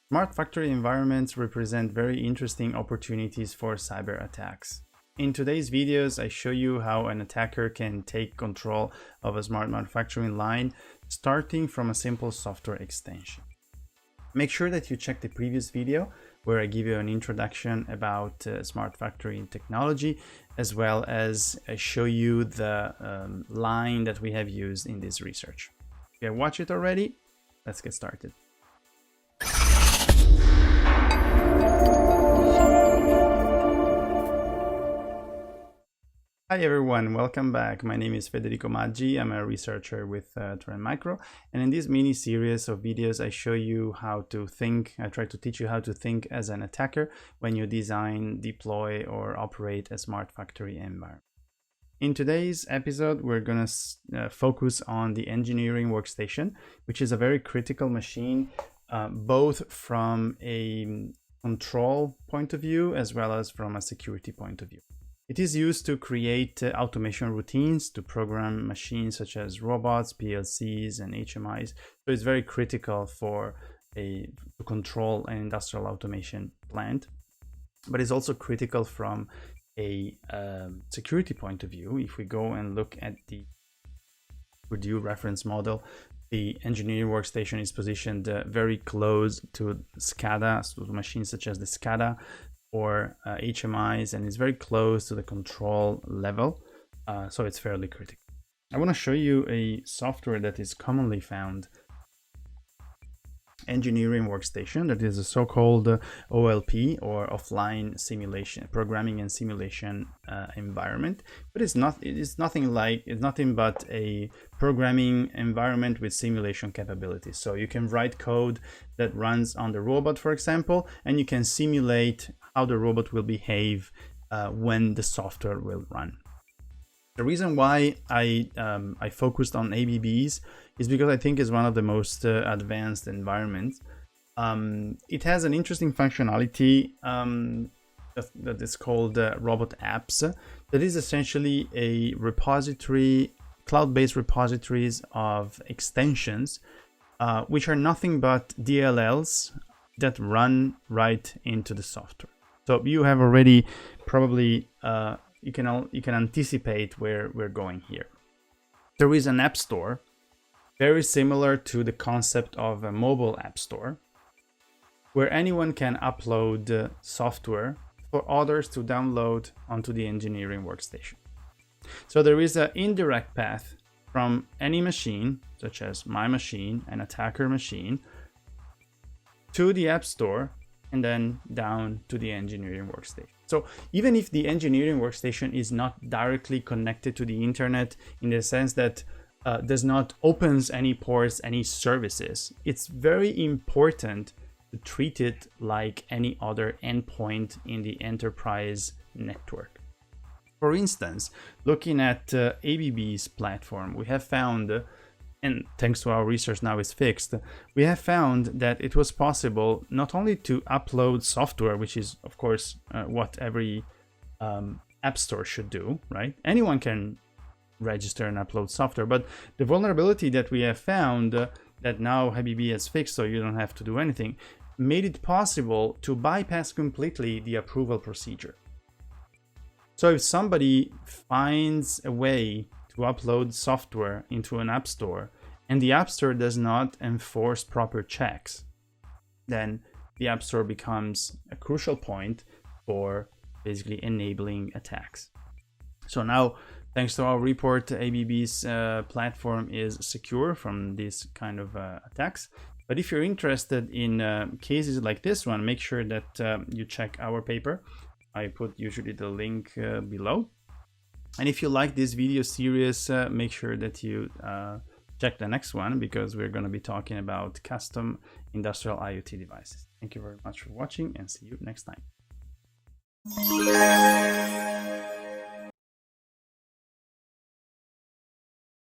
Smart factory environments represent very interesting opportunities for cyber attacks. In today's videos, I show you how an attacker can take control of a smart manufacturing line, starting from a simple software extension. Make sure that you check the previous video where I give you an introduction about smart factory technology, as well as I show you the line that we have used in this research. If you have watched it already, let's get started. Hi everyone, welcome back. My name is Federico Maggi. I'm a researcher with Trend Micro, and in this mini series of videos I show you how to think. I try to teach you how to think as an attacker when you design, deploy or operate a smart factory environment. In today's episode we're going to focus on the engineering workstation, which is a very critical machine both from a control point of view as well as from a security point of view. It is used to create automation routines to program machines such as robots, PLCs, and HMIs. So it's very critical to control an industrial automation plant. But it's also critical from a security point of view. If we go and look at the Purdue reference model, the engineering workstation is positioned very close to SCADA, so machines such as the SCADA, or HMIs, and it's very close to the control level, so it's fairly critical. I want to show you a software that is commonly found engineering workstation, that is a so-called OLP or offline simulation programming and simulation environment, but it's nothing but a programming environment with simulation capabilities. So you can write code that runs on the robot, for example, and you can simulate how the robot will behave when the software will run. The reason why I focused on ABBs is because I think it's one of the most advanced environments. It has an interesting functionality that is called RobotApps. That is essentially a repository, cloud-based repositories of extensions, which are nothing but DLLs that run right into the software. So you have already probably you can anticipate where we're going here. There is an app store, very similar to the concept of a mobile app store, where anyone can upload software for others to download onto the engineering workstation. So there is an indirect path from any machine, such as my machine, an attacker machine, to the app store, and then down to the engineering workstation. So even if the engineering workstation is not directly connected to the internet in the sense that does not opens any ports, any services, it's very important to treat it like any other endpoint in the enterprise network. For instance, looking at ABB's platform, we have found, and thanks to our research now is fixed, we have found that it was possible not only to upload software, which is of course what every app store should do, right? Anyone can register and upload software, but the vulnerability that we have found that now ABB has fixed, so you don't have to do anything, made it possible to bypass completely the approval procedure. So if somebody finds a way to upload software into an app store and the app store does not enforce proper checks, then the app store becomes a crucial point for basically enabling attacks. So now, thanks to our report, ABB's platform is secure from this kind of attacks. But if you're interested in cases like this one, make sure that you check our paper. I put usually the link below. And if you like this video series, make sure that you check the next one, because we're going to be talking about custom industrial IoT devices. Thank you very much for watching, and see you next time.